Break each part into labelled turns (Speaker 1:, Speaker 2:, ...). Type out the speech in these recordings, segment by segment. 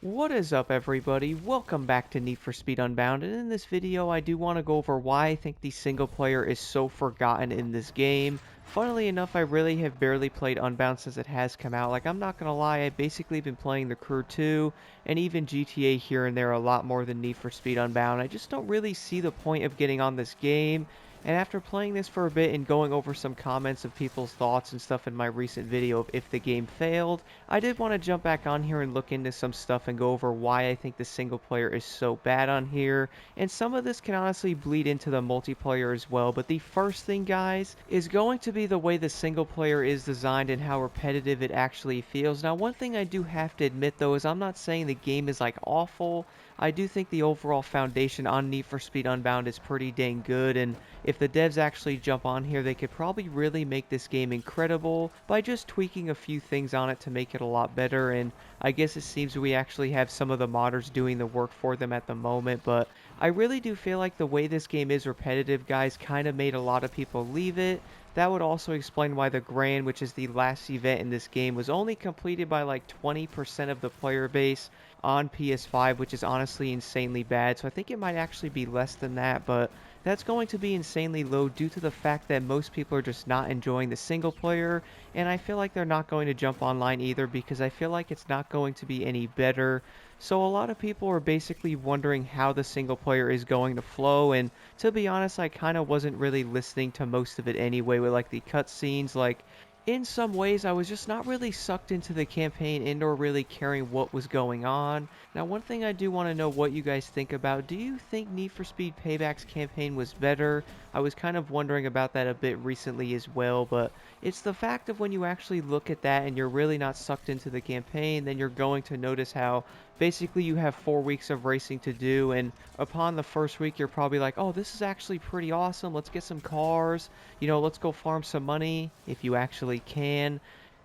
Speaker 1: What is up, everybody? Welcome back to Need for Speed Unbound, and in this video I do want to go over why I think the single player is so forgotten in this game. Funnily enough, I really have barely played Unbound since it has come out. Like, I'm not gonna lie, I've basically been playing The Crew 2 and even GTA here and there a lot more than Need for Speed Unbound. I just don't really see the point of getting on this game. And after playing this for a bit and going over some comments of people's thoughts and stuff in my recent video of if the game failed, I did want to jump back on here and look into some stuff and go over why I think the single player is so bad on here. And some of this can honestly bleed into the multiplayer as well. But the first thing, guys, is going to be the way the single player is designed and how repetitive it actually feels. Now, one thing I do have to admit though is I'm not saying the game is like awful. I do think the overall foundation on Need for Speed Unbound is pretty dang good, and if the devs actually jump on here, they could probably really make this game incredible by just tweaking a few things on it to make it a lot better. And I guess it seems we actually have some of the modders doing the work for them at the moment, but I really do feel like the way this game is repetitive, guys, kind of made a lot of people leave it. That would also explain why the Grand, which is the last event in this game, was only completed by like 20% of the player base on PS5, which is honestly insanely bad. So I think it might actually be less than that, but that's going to be insanely low due to the fact that most people are just not enjoying the single player, and I feel like they're not going to jump online either because I feel like it's not going to be any better. So a lot of people are basically wondering how the single player is going to flow, and to be honest, I kind of wasn't really listening to most of it anyway with like the cutscenes. Like, in some ways, I was just not really sucked into the campaign and or really caring what was going on. Now, one thing I do want to know what you guys think about. Do you think Need for Speed Payback's campaign was better? I was kind of wondering about that a bit recently as well, but it's the fact of when you actually look at that and you're really not sucked into the campaign, then you're going to notice how basically you have 4 weeks of racing to do, and upon the first week you're probably like, oh, this is actually pretty awesome, let's get some cars, let's go farm some money if you actually can.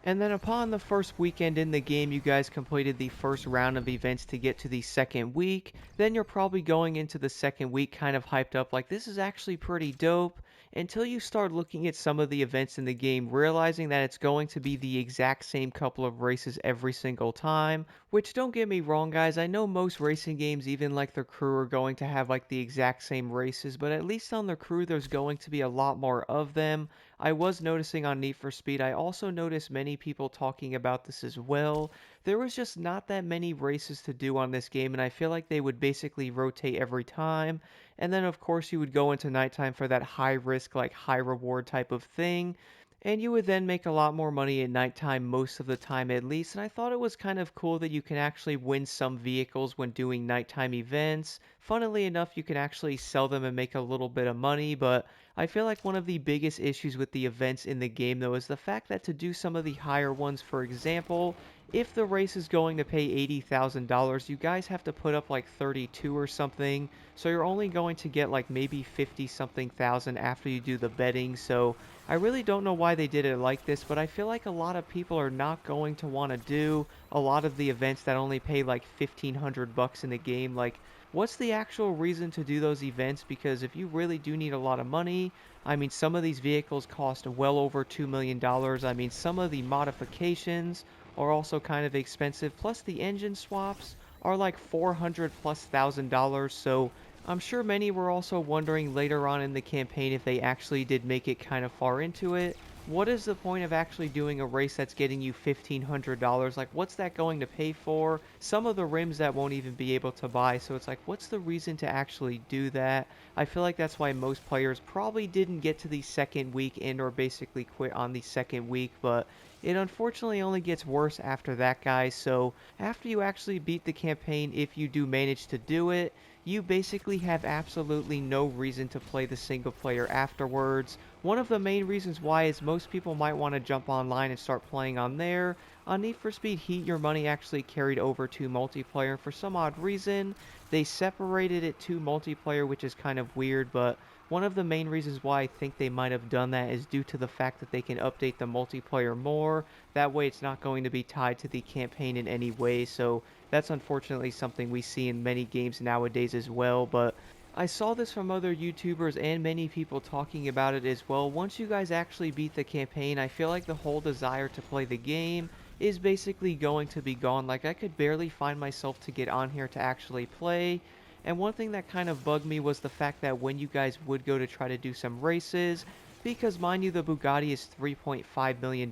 Speaker 1: And then upon the first weekend in the game, you guys completed the first round of events to get to the second week. Then you're probably going into the second week kind of hyped up like this is actually pretty dope, until you start looking at some of the events in the game, realizing that it's going to be the exact same couple of races every single time. Which, don't get me wrong, guys, I know most racing games, even like The Crew, are going to have like the exact same races, but at least on The Crew there's going to be a lot more of them. I was noticing on Need for Speed, I also noticed many people talking about this as well. There was just not that many races to do on this game, and I feel like they would basically rotate every time. And then, of course, you would go into nighttime for that high risk, like high reward type of thing. And you would then make a lot more money at nighttime most of the time at least. And I thought it was kind of cool that you can actually win some vehicles when doing nighttime events. Funnily enough, you can actually sell them and make a little bit of money, but I feel like one of the biggest issues with the events in the game though is the fact that to do some of the higher ones, for example, if the race is going to pay $80,000, you guys have to put up like 32 or something. So you're only going to get like maybe 50 something thousand after you do the betting. So I really don't know why they did it like this, but I feel like a lot of people are not going to want to do a lot of the events that only pay like 1,500 bucks in the game. Like, what's the actual reason to do those events? Because if you really do need a lot of money, I mean, some of these vehicles cost well over $2 million. I mean, some of the modifications are also kind of expensive. Plus, the engine swaps are like 400 plus $1,000. So I'm sure many were also wondering later on in the campaign if they actually did make it kind of far into it. What is the point of actually doing a race that's getting you $1,500? Like, what's that going to pay for? Some of the rims that won't even be able to buy. So it's like, what's the reason to actually do that? I feel like that's why most players probably didn't get to the second week and or basically quit on the second week. But it unfortunately only gets worse after that, guys. So after you actually beat the campaign, if you do manage to do it, you basically have absolutely no reason to play the single player afterwards. One of the main reasons why is most people might want to jump online and start playing on there. On Need for Speed Heat, your money actually carried over to multiplayer. For some odd reason, they separated it to multiplayer, which is kind of weird, but one of the main reasons why I think they might have done that is due to the fact that they can update the multiplayer more. That way it's not going to be tied to the campaign in any way, so that's unfortunately something we see in many games nowadays as well. But I saw this from other YouTubers and many people talking about it as well. Once you guys actually beat the campaign, I feel like the whole desire to play the game is basically going to be gone. Like, I could barely find myself to get on here to actually play. And one thing that kind of bugged me was the fact that when you guys would go to try to do some races, because mind you, the Bugatti is $3.5 million,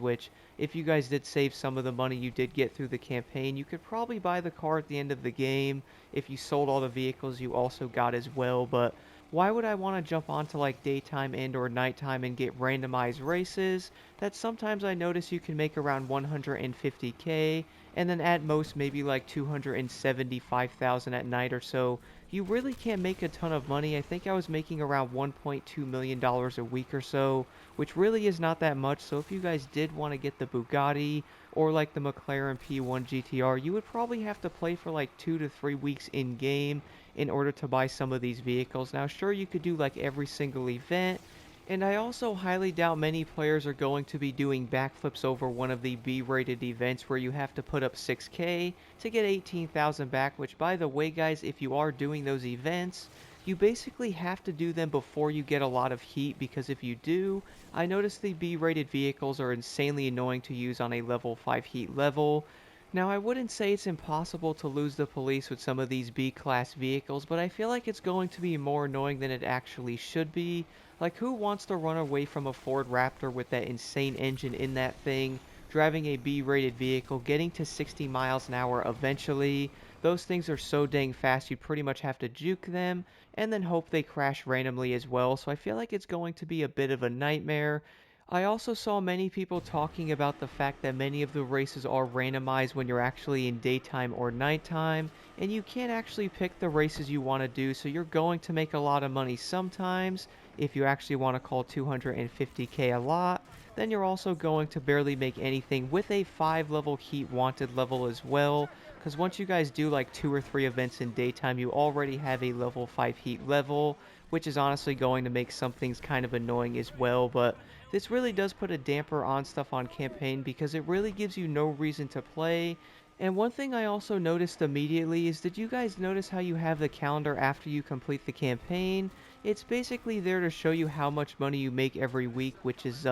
Speaker 1: which if you guys did save some of the money you did get through the campaign, you could probably buy the car at the end of the game if you sold all the vehicles you also got as well. But why would I want to jump onto like daytime and or nighttime and get randomized races that sometimes I notice you can make around 150k and then at most maybe like 275,000 at night or so. You really can't make a ton of money. I think I was making around $1.2 million a week or so, which really is not that much. So if you guys did want to get the Bugatti or like the McLaren P1 GTR, you would probably have to play for like 2 to 3 weeks in game in order to buy some of these vehicles. Now, sure, you could do like every single event, and I also highly doubt many players are going to be doing backflips over one of the B-rated events where you have to put up 6k to get 18,000 back, which by the way guys, if you are doing those events, you basically have to do them before you get a lot of heat, because if you do, I notice the B-rated vehicles are insanely annoying to use on a level 5 heat level. Now, I wouldn't say it's impossible to lose the police with some of these B-class vehicles, but I feel like it's going to be more annoying than it actually should be. Like, who wants to run away from a Ford Raptor with that insane engine in that thing, driving a B-rated vehicle, getting to 60 miles an hour eventually? Those things are so dang fast, you'd pretty much have to juke them, and then hope they crash randomly as well, so I feel like it's going to be a bit of a nightmare. I also saw many people talking about the fact that many of the races are randomized when you're actually in daytime or nighttime, and you can't actually pick the races you want to do, so you're going to make a lot of money sometimes. If you actually want to call 250k a lot, then you're also going to barely make anything with a 5 level heat wanted level as well, because once you guys do like 2 or 3 events in daytime, you already have a level 5 heat level, which is honestly going to make some things kind of annoying as well. But this really does put a damper on stuff on campaign because it really gives you no reason to play. And one thing I also noticed immediately is, did you guys notice how you have the calendar after you complete the campaign? It's basically there to show you how much money you make every week, which is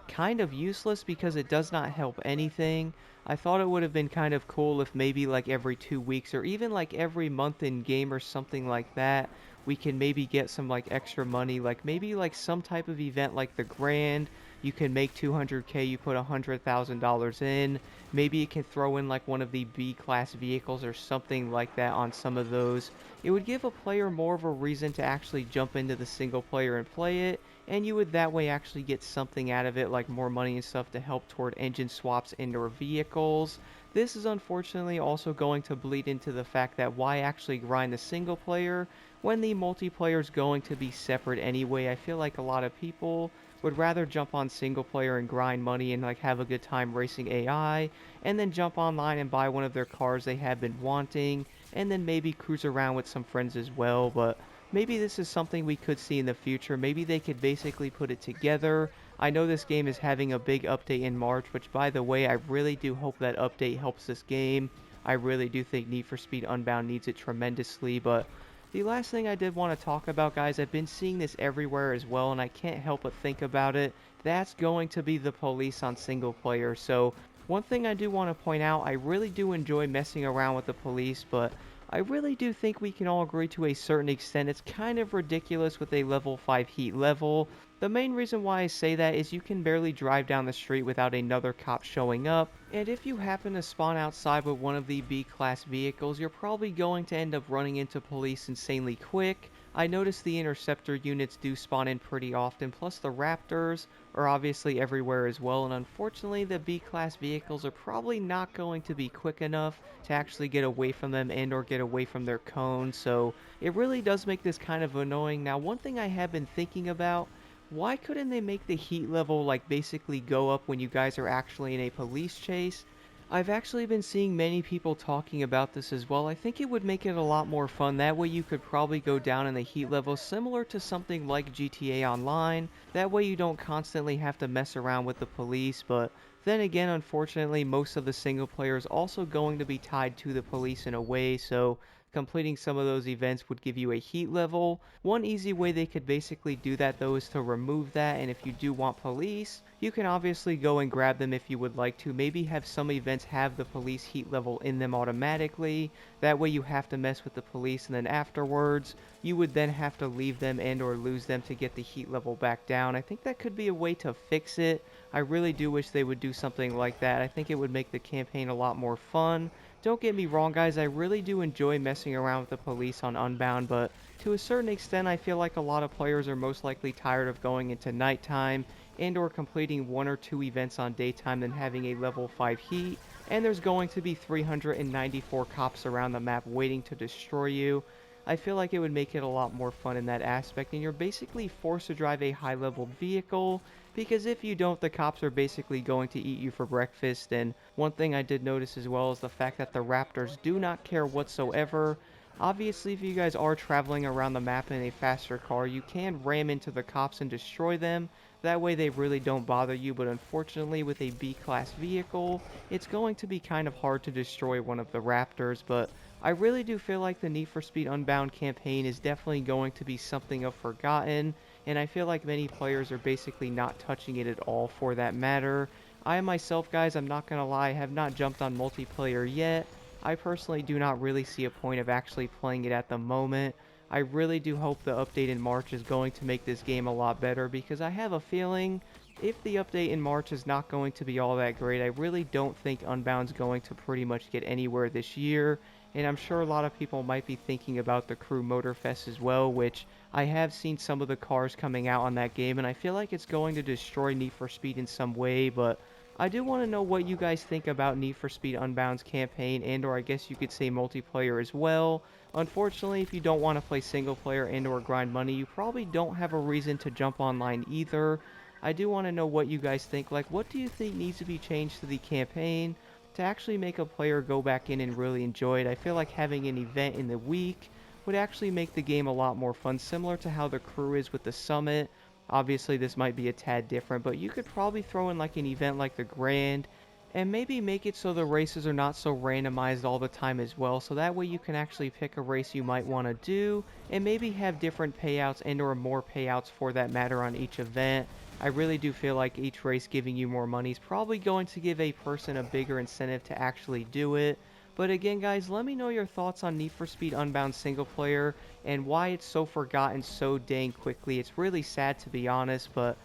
Speaker 1: kind of useless because it does not help anything. I thought it would have been kind of cool if maybe like every 2 weeks or even like every month in game or something like that, we can maybe get some like extra money, like maybe like some type of event like the Grand. You can make 200k, you put $100,000 in. Maybe you can throw in like one of the B class vehicles or something like that on some of those. It would give a player more of a reason to actually jump into the single player and play it, and you would that way actually get something out of it, like more money and stuff to help toward engine swaps and or vehicles. This is unfortunately also going to bleed into the fact that why actually grind the single player when the multiplayer is going to be separate anyway. I feel like a lot of people would rather jump on single player and grind money and like have a good time racing AI, and then jump online and buy one of their cars they have been wanting, and then maybe cruise around with some friends as well. But maybe this is something we could see in the future. Maybe they could basically put it together. I know this game is having a big update in March, which by the way, I really do hope that update helps this game. I really do think Need for Speed Unbound needs it tremendously. But the last thing I did want to talk about, guys, I've been seeing this everywhere as well, and I can't help but think about it. That's going to be the police on single player. So one thing I do want to point out, I really do enjoy messing around with the police, but I really do think we can all agree to a certain extent it's kind of ridiculous with a level 5 heat level. The main reason why I say that is you can barely drive down the street without another cop showing up, and if you happen to spawn outside with one of the B-class vehicles, you're probably going to end up running into police insanely quick. I noticed the interceptor units do spawn in pretty often, plus the Raptors are obviously everywhere as well, and unfortunately the B-class vehicles are probably not going to be quick enough to actually get away from them and or get away from their cones, so it really does make this kind of annoying. Now, one thing I have been thinking about, why couldn't they make the heat level like basically go up when you guys are actually in a police chase? I've actually been seeing many people talking about this as well. I think it would make it a lot more fun. That way you could probably go down in the heat level similar to something like GTA Online. That way you don't constantly have to mess around with the police, but then again, unfortunately, most of the single player is also going to be tied to the police in a way, so completing some of those events would give you a heat level. One easy way they could basically do that though is to remove that, and if you do want police, you can obviously go and grab them if you would like to. Maybe have some events have the police heat level in them automatically. That way you have to mess with the police, and then afterwards you would then have to leave them and or lose them to get the heat level back down. I think that could be a way to fix it. I really do wish they would do something like that. I think it would make the campaign a lot more fun. Don't get me wrong, guys, I really do enjoy messing around with the police on Unbound, but to a certain extent, I feel like a lot of players are most likely tired of going into nighttime and or completing one or two events on daytime than having a level 5 heat, and there's going to be 394 cops around the map waiting to destroy you. I feel like it would make it a lot more fun in that aspect, and you're basically forced to drive a high-leveled vehicle, because if you don't, the cops are basically going to eat you for breakfast. And one thing I did notice as well is the fact that the Raptors do not care whatsoever. Obviously, if you guys are traveling around the map in a faster car, you can ram into the cops and destroy them. That way they really don't bother you, but unfortunately with a B-class vehicle, it's going to be kind of hard to destroy one of the Raptors. But I really do feel like the Need for Speed Unbound campaign is definitely going to be something of forgotten, and I feel like many players are basically not touching it at all for that matter. I myself, guys, I'm not gonna lie, have not jumped on multiplayer yet. I personally do not really see a point of actually playing it at the moment. I really do hope the update in March is going to make this game a lot better, because I have a feeling if the update in March is not going to be all that great, I really don't think Unbound's going to pretty much get anywhere this year. And I'm sure a lot of people might be thinking about the Crew Motorfest as well, which I have seen some of the cars coming out on that game, and I feel like it's going to destroy Need for Speed in some way. But I do want to know what you guys think about Need for Speed Unbound's campaign, and or I guess you could say multiplayer as well. Unfortunately, if you don't want to play single player and or grind money, you probably don't have a reason to jump online either. I do want to know what you guys think. Like, what do you think needs to be changed to the campaign to actually make a player go back in and really enjoy it? I feel like having an event in the week would actually make the game a lot more fun, similar to how the crew is with the summit. Obviously, this might be a tad different, but you could probably throw in like an event like the Grand, and maybe make it so the races are not so randomized all the time as well, so that way you can actually pick a race you might want to do, and maybe have different payouts and or more payouts for that matter on each event. I really do feel like each race giving you more money is probably going to give a person a bigger incentive to actually do it. But again, guys, let me know your thoughts on Need for Speed Unbound single player and why it's so forgotten so dang quickly. It's really sad, to be honest, but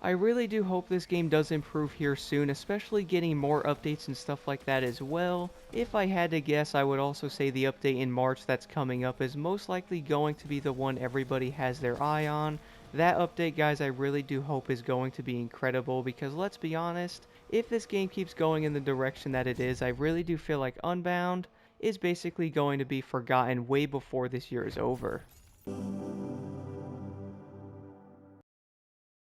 Speaker 1: I really do hope this game does improve here soon, especially getting more updates and stuff like that as well. If I had to guess, I would also say the update in March that's coming up is most likely going to be the one everybody has their eye on. That update, guys, I really do hope is going to be incredible, because let's be honest, if this game keeps going in the direction that it is, I really do feel like Unbound is basically going to be forgotten way before this year is over.